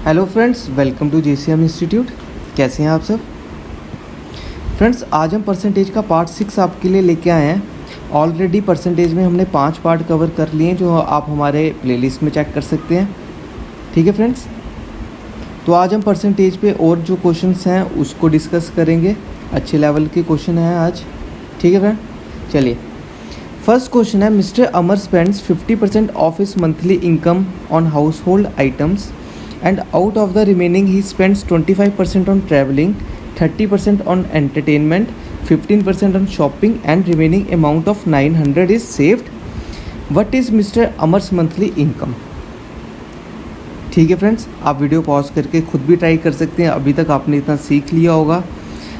Hello friends, welcome to JCM institute. कैसे हैं आप सब? फ्रेंड्स, आज हम परसेंटेज का पार्ट 6 आपके लिए लेके आए हैं। ऑलरेडी परसेंटेज में हमने 5 पार्ट कवर कर लिए हैं, जो आप हमारे प्लेलिस्ट में चेक कर सकते हैं। ठीक है फ्रेंड्स, तो आज हम परसेंटेज पे और जो क्वेश्चंस हैं उसको डिस्कस करेंगे। अच्छे लेवल के क्वेश्चन हैं आज। ठीक है फ्रेंड, चलिए फर्स्ट क्वेश्चन है, mister Amar spends 50% of his monthly income on house hold items and out of the remaining he spends 25% on traveling, 30% on entertainment, 15% on shopping and remaining amount of 900 is saved. What is Mr. Amar's monthly income? ठीक है friends, आप video pause करके खुद भी try कर सकते हैं। अभी तक आपने इतना सीख लिया होगा,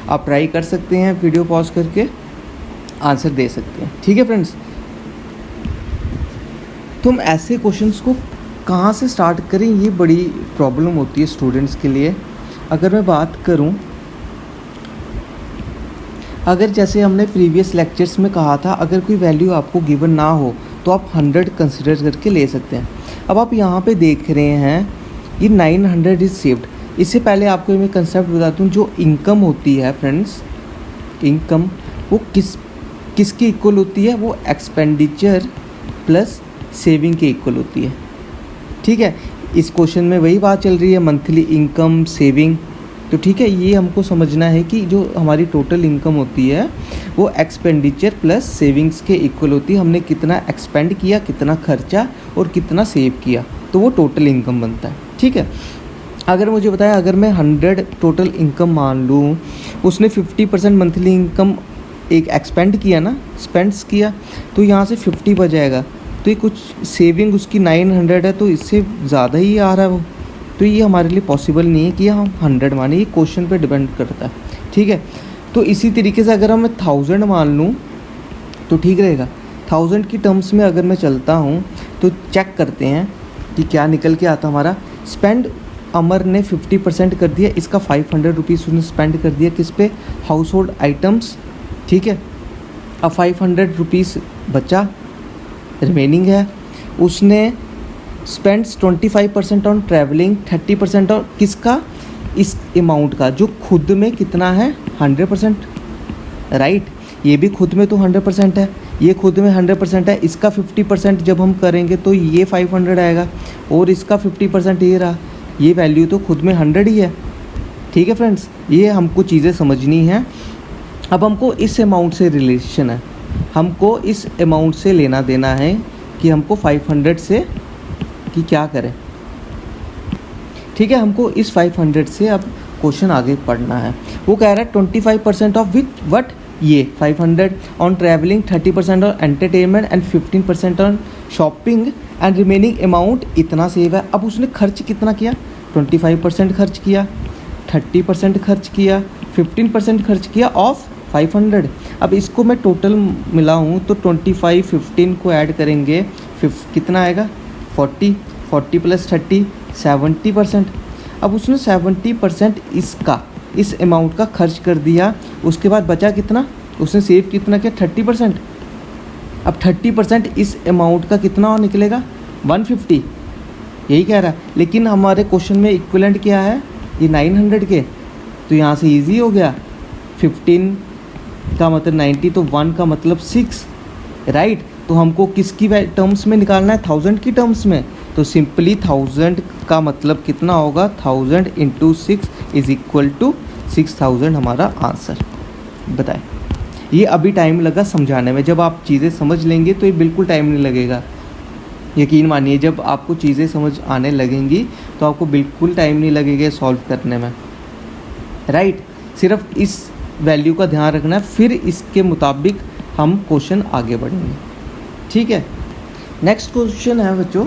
आप ट्राई कर सकते हैं, वीडियो पॉज करके आंसर दे सकते हैं। ठीक है फ्रेंड्स, तुम ऐसे क्वेश्चंस को कहाँ से स्टार्ट करें, ये बड़ी प्रॉब्लम होती है स्टूडेंट्स के लिए। अगर मैं बात करूं, अगर जैसे हमने प्रीवियस लेक्चर्स में कहा था, अगर कोई वैल्यू आपको गिवन ना हो तो आप 100 कंसिडर करके ले सकते हैं। अब आप यहाँ पे देख रहे हैं ये 900 इज सेव्ड। इससे पहले आपको मैं कंसेप्ट बताता हूँ। जो इनकम होती है फ्रेंड्स, इनकम वो किसके इक्वल होती है? वो एक्सपेंडिचर प्लस सेविंग के इक्वल होती है। ठीक है, इस क्वेश्चन में वही बात चल रही है, मंथली इनकम, सेविंग। तो ठीक है, ये हमको समझना है कि जो हमारी टोटल इनकम होती है वो एक्सपेंडिचर प्लस सेविंग्स के इक्वल होती है। हमने कितना एक्सपेंड किया, कितना खर्चा और कितना सेव किया, तो वो टोटल इनकम बनता है। ठीक है, अगर मुझे बताया, अगर मैं 100 टोटल इनकम मान लूँ, उसने 50% मंथली इनकम एक एक्सपेंड किया ना, स्पेंड्स किया, तो यहाँ से 50 बच तो ये कुछ सेविंग उसकी 900 है, तो इससे ज़्यादा ही आ रहा है वो। तो ये हमारे लिए पॉसिबल नहीं है कि हम 100 माने, ये क्वेश्चन पे डिपेंड करता है। ठीक है, तो इसी तरीके से अगर हम 1000 मान लूँ तो ठीक रहेगा। 1000 की टर्म्स में अगर मैं चलता हूँ तो चेक करते हैं कि क्या निकल के आता हमारा। स्पेंड अमर ने 50% कर दिया, इसका 500 रुपीज़ उसने स्पेंड कर दिया किस पे? House hold items. ठीक है, अब 500 रुपीज़ बचा, रिमेनिंग है। उसने स्पेंड्स 25% ऑन ट्रैवलिंग, 30% और किसका? इस अमाउंट का, जो खुद में कितना है? 100%। राइट, ये भी खुद में तो 100% है, ये खुद में 100% है। इसका 50% जब हम करेंगे तो ये 500 आएगा, और इसका 50% ये रहा। ये वैल्यू तो खुद में 100 ही है। ठीक है फ्रेंड्स, ये हमको चीज़ें समझनी है। अब हमको इस अमाउंट से रिलेशन है, हमको इस अमाउंट से लेना देना है कि हमको 500 से कि क्या करें। ठीक है, हमको इस 500 से अब क्वेश्चन आगे पढ़ना है। वो कह रहा है 25% ऑफ विथ वट? ये 500 on travelling, 30% on entertainment and 15% on shopping and remaining amount इतना सेव है। अब उसने खर्च कितना किया? 25% खर्च किया, 30% खर्च किया, 15% खर्च किया ऑफ 500। अब इसको मैं टोटल मिलाऊँ तो 25, 15 को ऐड करेंगे, कितना आएगा? 40 प्लस 30, 70%। अब उसने 70% इसका, इस अमाउंट का खर्च कर दिया। उसके बाद बचा कितना? उसने सेव कितना किया? 30%। अब 30% इस अमाउंट का कितना निकलेगा? 150। यही कह रहा है, लेकिन हमारे क्वेश्चन में इक्विवेलेंट क्या है? ये 900 के। तो यहाँ से इजी हो गया। 15 का मतलब 90, तो 1 का मतलब 6। राइट, तो हमको किसकी टर्म्स में निकालना है? 1000 की टर्म्स में। तो सिंपली 1000 का मतलब कितना होगा? 1000 इंटू 6 इज इक्वल टू 6000 हमारा आंसर। बताएं, ये अभी टाइम लगा समझाने में। जब आप चीज़ें समझ लेंगे तो ये बिल्कुल टाइम नहीं लगेगा। यकीन मानिए, जब आपको चीज़ें समझ आने लगेंगी तो आपको बिल्कुल टाइम नहीं लगेगा सॉल्व करने में। राइट, सिर्फ इस वैल्यू का ध्यान रखना है, फिर इसके मुताबिक हम क्वेश्चन आगे बढ़ेंगे। ठीक है, नेक्स्ट क्वेश्चन है बच्चों,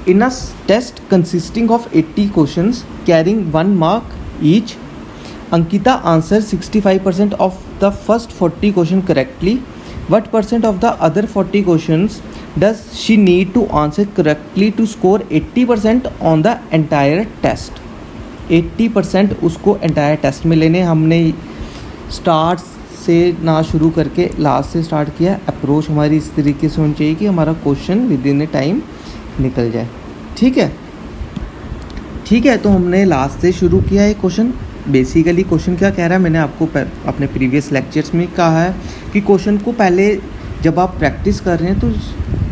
in a test consisting of 80 questions carrying 1 mark each, Ankita answer 65% of the first 40 question correctly. What % of the other 40 questions does she need to answer correctly to score 80% on the entire test? 80% उसको entire test में लेने। हमने start से ना शुरू करके last से start किया। अप्रोच हमारी इस तरीके से होनी चाहिए कि हमारा question with in A time निकल जाए। ठीक है, ठीक है, तो हमने लास्ट से शुरू किया है क्वेश्चन। बेसिकली क्वेश्चन क्या कह रहा है, मैंने आपको अपने प्रीवियस लेक्चर्स में कहा है कि क्वेश्चन को पहले जब आप प्रैक्टिस कर रहे हैं तो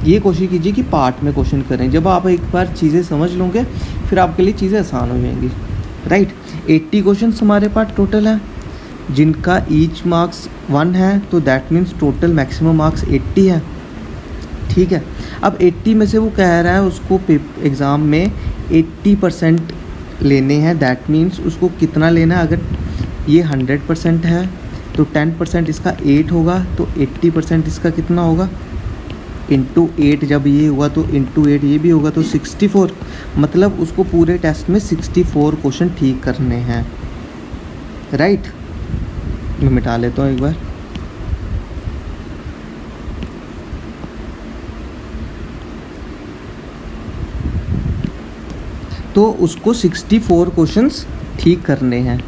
ये कोशिश कीजिए कि पार्ट में क्वेश्चन करें। जब आप एक बार चीज़ें समझ लोगे फिर आपके लिए चीज़ें आसान हो जाएंगी, राइट। 80 क्वेश्चन हमारे पास टोटल है, जिनका ईच मार्क्स 1 है, तो that means total maximum marks 80 है। ठीक है, अब 80 में से वो कह रहा है उसको एग्ज़ाम में 80% लेने हैं। दैट मीन्स उसको कितना लेना है, अगर ये 100% है तो 10% इसका 8 होगा, तो 80% इसका कितना होगा, इंटू 8। जब ये हुआ तो इंटू 8 ये भी होगा, तो 64। मतलब उसको पूरे टेस्ट में 64 क्वेश्चन ठीक करने हैं, राइट। मैं मिटा लेता हूँ एक बार। तो उसको 64 क्वेश्चंस ठीक करने हैं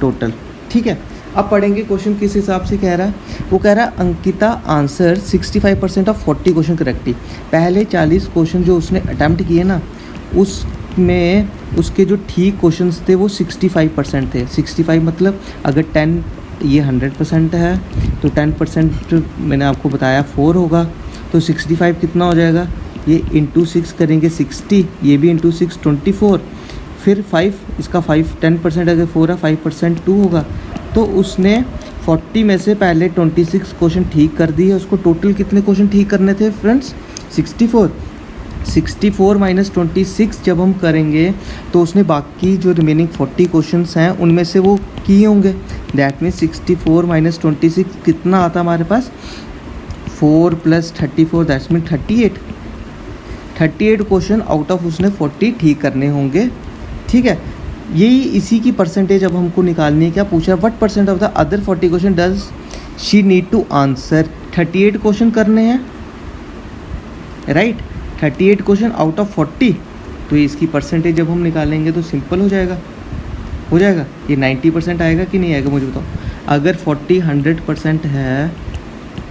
टोटल। ठीक है, अब पढ़ेंगे क्वेश्चन किस हिसाब से कह रहा है। वो कह रहा है Ankita answer 65% of 40 question correctly. पहले 40 क्वेश्चन जो उसने अटैम्प्ट किए ना, उसमें उसके जो ठीक क्वेश्चंस थे वो 65% थे। 65 मतलब अगर 10 ये 100% है तो 10% मैंने आपको बताया 4 होगा, तो 65 कितना हो जाएगा, ये इंटू 6 करेंगे 60, ये भी इंटू 6 24, फिर 5, इसका 5 10% अगर 4 है 5% 2 होगा। तो उसने 40 में से पहले 26 क्वेश्चन ठीक कर दिए। उसको टोटल कितने क्वेश्चन ठीक करने थे फ्रेंड्स, 64। 64 माइनस 26 जब हम करेंगे तो उसने बाकी जो रिमेनिंग 40 क्वेश्चंस हैं उनमें से वो किए होंगे। दैट मीन्स 64 माइनस 26 कितना आता हमारे पास, 4 plus 34 that's mean 38। 38 question out of उसने 40 ठीक करने होंगे। ठीक है, यही इसी की परसेंटेज अब हमको निकालनी है। क्या पूछा, what percent of the other 40 question does she need to answer. 38 question करने हैं, राइट। 38 क्वेश्चन आउट ऑफ 40, तो इसकी परसेंटेज जब हम निकालेंगे तो सिंपल हो जाएगा। ये 90% आएगा कि नहीं आएगा मुझे बताओ। अगर 40 100% है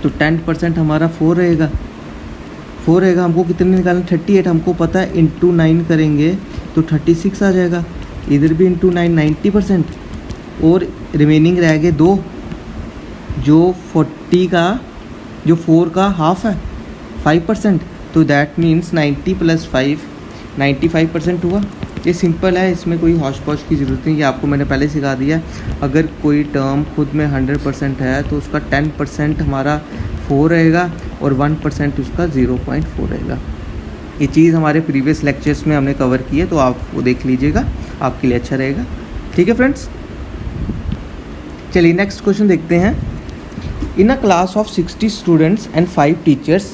तो 10% हमारा 4 रहेगा। हमको कितने निकालना, 38 हमको पता है, इंटू 9 करेंगे तो 36 आ जाएगा। इधर भी इंटू 9 90%, और रिमेनिंग रह गए 2, जो 40 का जो 4 का हाफ है 5%, तो दैट मीन्स 90 प्लस 5 95% हुआ। ये सिंपल है, इसमें कोई हौश पौश की ज़रूरत नहीं, ये आपको मैंने पहले सिखा दिया। अगर कोई टर्म खुद में 100% है तो उसका 10% हमारा 4 रहेगा और 1% उसका 0.4 रहेगा। ये चीज़ हमारे प्रीवियस लेक्चर्स में हमने कवर की है, तो आप वो देख लीजिएगा, आपके लिए अच्छा रहेगा। ठीक है फ्रेंड्स, चलिए नेक्स्ट क्वेश्चन देखते हैं। In a class of 60 students and 5 teachers,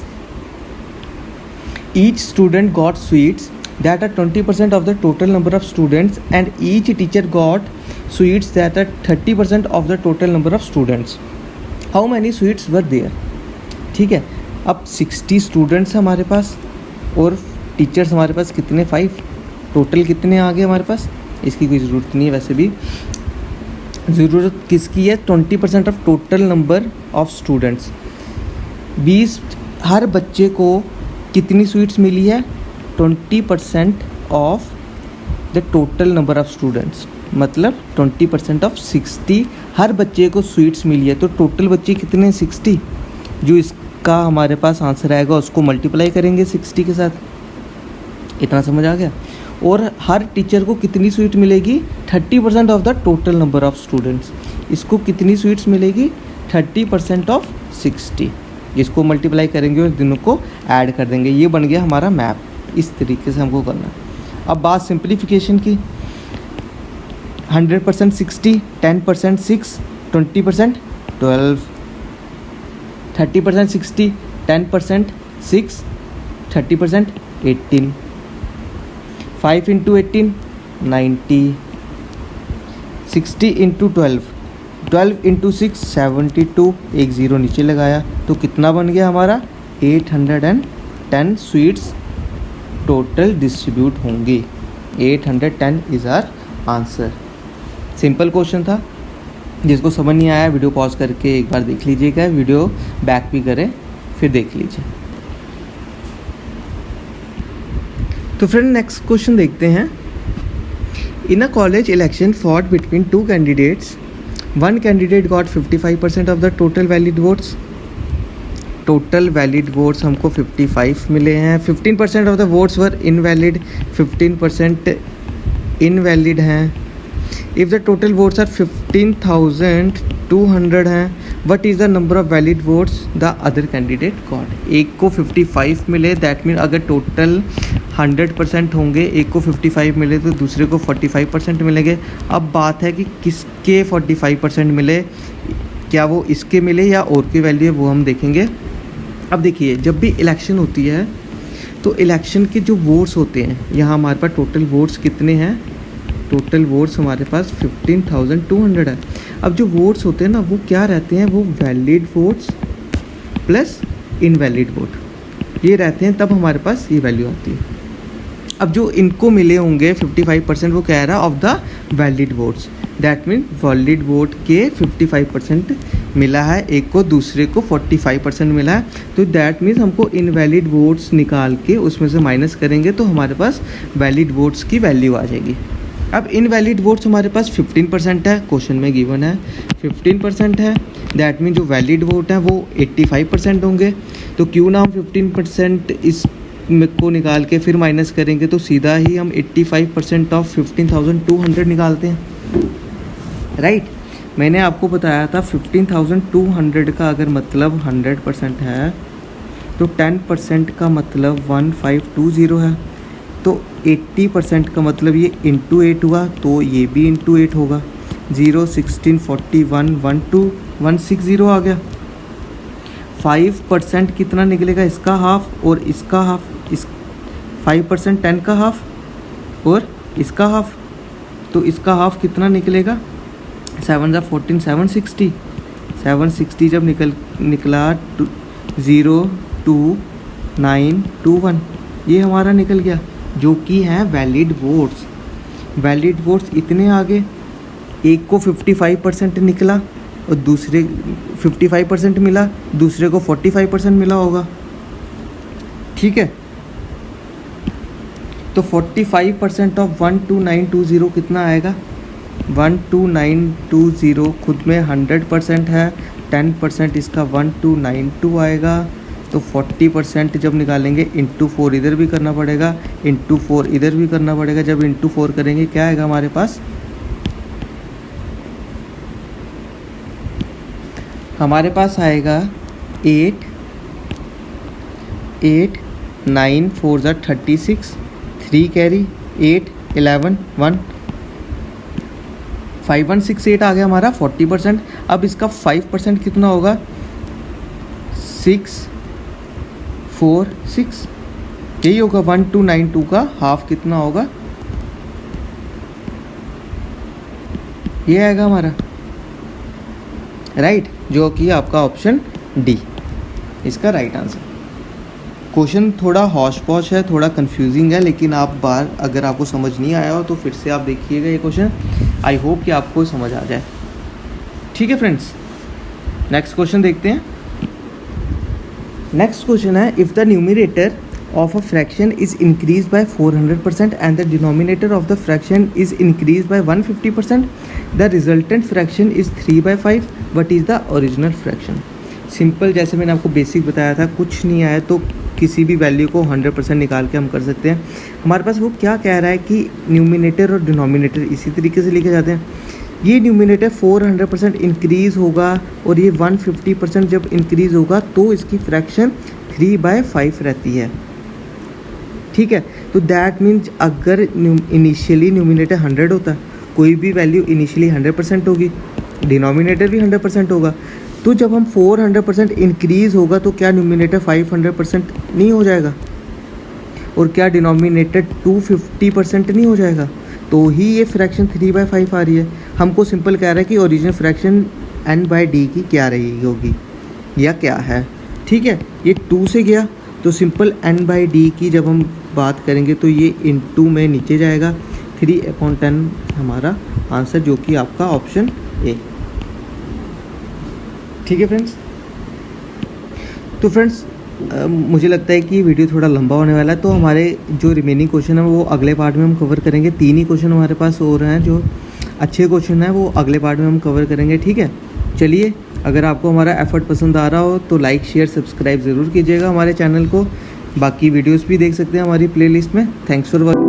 each student got sweets that are 20% of the total number of students and each teacher got sweets that are 30% of the total number of students. How many sweets were there? ठीक है, अब 60 students हमारे पास और teachers हमारे पास कितने, 5। Total कितने आ गए हमारे पास, इसकी कोई ज़रूरत नहीं है। वैसे भी ज़रूरत किसकी है, 20% of total number of students. 20 हर बच्चे को कितनी स्वीट्स मिली है, 20% of the total number of students, मतलब 20% ऑफ 60 हर बच्चे को स्वीट्स मिली है। तो टोटल बच्चे कितने, 60। जो इसका हमारे पास आंसर आएगा उसको मल्टीप्लाई करेंगे 60 के साथ। इतना समझ आ गया। और हर टीचर को कितनी स्वीट मिलेगी, 30% of the total number of students. इसको कितनी स्वीट्स मिलेगी, 30% ऑफ 60। इसको मल्टीप्लाई करेंगे और दोनों को ऐड कर देंगे। ये बन गया हमारा मैप। इस तरीके से हमको करना है। अब बात सिंप्लीफिकेशन की, 100% 60, 10% 6, 20% 12, 30% 60, 10% 6, 30% 18, 5 इंटू 18 90, 60 इंटू 12 इंटू 6 72, एक ज़ीरो नीचे लगाया तो कितना बन गया हमारा, 810 स्वीट्स टोटल डिस्ट्रीब्यूट होंगी। 810 is our answer. Simple question था। जिसको समझ नहीं आया वीडियो पॉज करके एक बार देख लीजिएगा, वीडियो बैक भी करें फिर देख लीजिए। तो फ्रेंड नेक्स्ट क्वेश्चन देखते हैं। In a college election fought between two candidates, one candidate got 55% of the total valid votes. Total valid votes हमको 55 मिले हैं. 15% of the votes were invalid, 15% invalid हैं. If the total votes are 15,200 हैं, what is the number of valid votes the other candidate got. एक को 55 मिले, that mean अगर total 100% होंगे, एक को 55 मिले तो दूसरे को 45% मिलेंगे. अब बात है कि किसके 45% मिले, क्या वो इसके मिले या और की वैल्यू है, वो हम देखेंगे. अब देखिए, जब भी इलेक्शन होती है तो इलेक्शन के जो वोट्स होते हैं, यहाँ हमारे पास टोटल वोट्स कितने हैं, टोटल वोट्स हमारे पास 15,200 है. अब जो वोट्स होते हैं ना, वो क्या रहते हैं, वो valid votes plus invalid vote ये रहते हैं, तब हमारे पास ये वैल्यू आती है. अब जो इनको मिले होंगे 55%, वो कह रहा है of the valid votes, that mean valid vote के 55% मिला है, एक को दूसरे को 45% मिला है. तो दैट मीन्स हमको इनवैलिड वोट्स निकाल के उसमें से माइनस करेंगे तो हमारे पास वैलिड वोट्स की वैल्यू आ जाएगी. अब इनवैलिड वोट्स हमारे पास 15% है, क्वेश्चन में गिवन है 15% है, दैट मीन जो वैलिड वोट है वो 85% होंगे. तो क्यों ना हम 15% इस को निकाल के फिर माइनस करेंगे, तो सीधा ही हम 85% ऑफ 15,200 निकालते हैं, राइट. मैंने आपको बताया था 15,200 का अगर मतलब 100% है तो 10% का मतलब 1520 है. तो 80% का मतलब ये इंटू 8 हुआ, तो ये भी इंटू 8 होगा. 0, 16, 41, 12, 160 आ गया. 5% कितना निकलेगा, इसका हाफ और इसका हाफ. इस 5% 10 का हाफ और इसका हाफ, तो इसका हाफ कितना निकलेगा, 7 × 14, 760. 760 जब निकला 02921 ये हमारा निकल गया, जो कि है वैलिड वोट्स. वैलिड वोट्स इतने आ गए, एक को 55% निकला और दूसरे 55% मिला, दूसरे को 45% मिला होगा, ठीक है. तो 45% ऑफ 12920 कितना आएगा, 12920 खुद में 100% है, 10% इसका 1292 आएगा. तो 40% जब निकालेंगे इंटू 4 इधर भी करना पड़ेगा, इंटू 4 इधर भी करना पड़ेगा. जब इंटू 4 करेंगे क्या आएगा हमारे पास, हमारे पास आएगा 8, 9 4 ज़ा 36, 3 कैरी 8, 11, 1, 5168 आ गया हमारा 40%. अब इसका 5% कितना होगा, 6, 4, 6 यही होगा. 1292 का हाफ कितना होगा, ये आएगा हमारा, राइट, जो कि आपका ऑप्शन डी इसका राइट आंसर. क्वेश्चन थोड़ा हौश पौश है, थोड़ा कंफ्यूजिंग है, लेकिन आप बार अगर आपको समझ नहीं आया हो तो फिर से आप देखिएगा ये क्वेश्चन. आई होप कि आपको समझ आ जाए, ठीक है फ्रेंड्स. नेक्स्ट क्वेश्चन देखते हैं. नेक्स्ट क्वेश्चन है, if the numerator of a fraction is increased by 400% and the denominator of the fraction is increased by 150%, the resultant fraction is 3/5. what is the original fraction. Simple, जैसे मैंने आपको basic बताया था, कुछ नहीं आया तो किसी भी वैल्यू को 100% निकाल के हम कर सकते हैं. हमारे पास वो क्या कह रहा है कि न्यूमिनेटर और डिनोमिनेटर इसी तरीके से लिखे जाते हैं. ये न्यूमिनेटर 400% इंक्रीज़ होगा और ये 150% जब इंक्रीज़ होगा तो इसकी फ्रैक्शन 3/5 रहती है, ठीक है. तो दैट मीन्स अगर इनिशियली न्यूमिनेटर 100 होता, कोई भी वैल्यू इनिशियली 100% होगी, डिनोमिनेटर भी 100% होगा. तो जब हम 400% इंक्रीज़ होगा तो क्या न्यूमिनेटर 500% नहीं हो जाएगा, और क्या डिनोमिनेटर 250% नहीं हो जाएगा. तो ही ये फ्रैक्शन 3/5 आ रही है. हमको सिंपल कह रहा है कि ओरिजिनल फ्रैक्शन n/d की क्या रही होगी या क्या है, ठीक है. ये 2 से गया तो सिंपल n/d की जब हम बात करेंगे तो ये इंटू में नीचे जाएगा, 3/10 हमारा आंसर, जो कि आपका ऑप्शन ए, ठीक है फ्रेंड्स. तो फ्रेंड्स मुझे लगता है कि वीडियो थोड़ा लंबा होने वाला है, तो हमारे जो रिमेनिंग क्वेश्चन है वो अगले पार्ट में हम कवर करेंगे। 3 ही क्वेश्चन हमारे पास और हैं जो अच्छे क्वेश्चन हैं, वो अगले पार्ट में हम कवर करेंगे, ठीक है। चलिए, अगर आपको हमारा एफर्ट पसंद आ रहा हो तो लाइक शेयर सब्सक्राइब ज़रूर कीजिएगा हमारे चैनल को। बाकी वीडियोस भी देख सकते हैं हमारी प्लेलिस्ट में। Thanks for watching.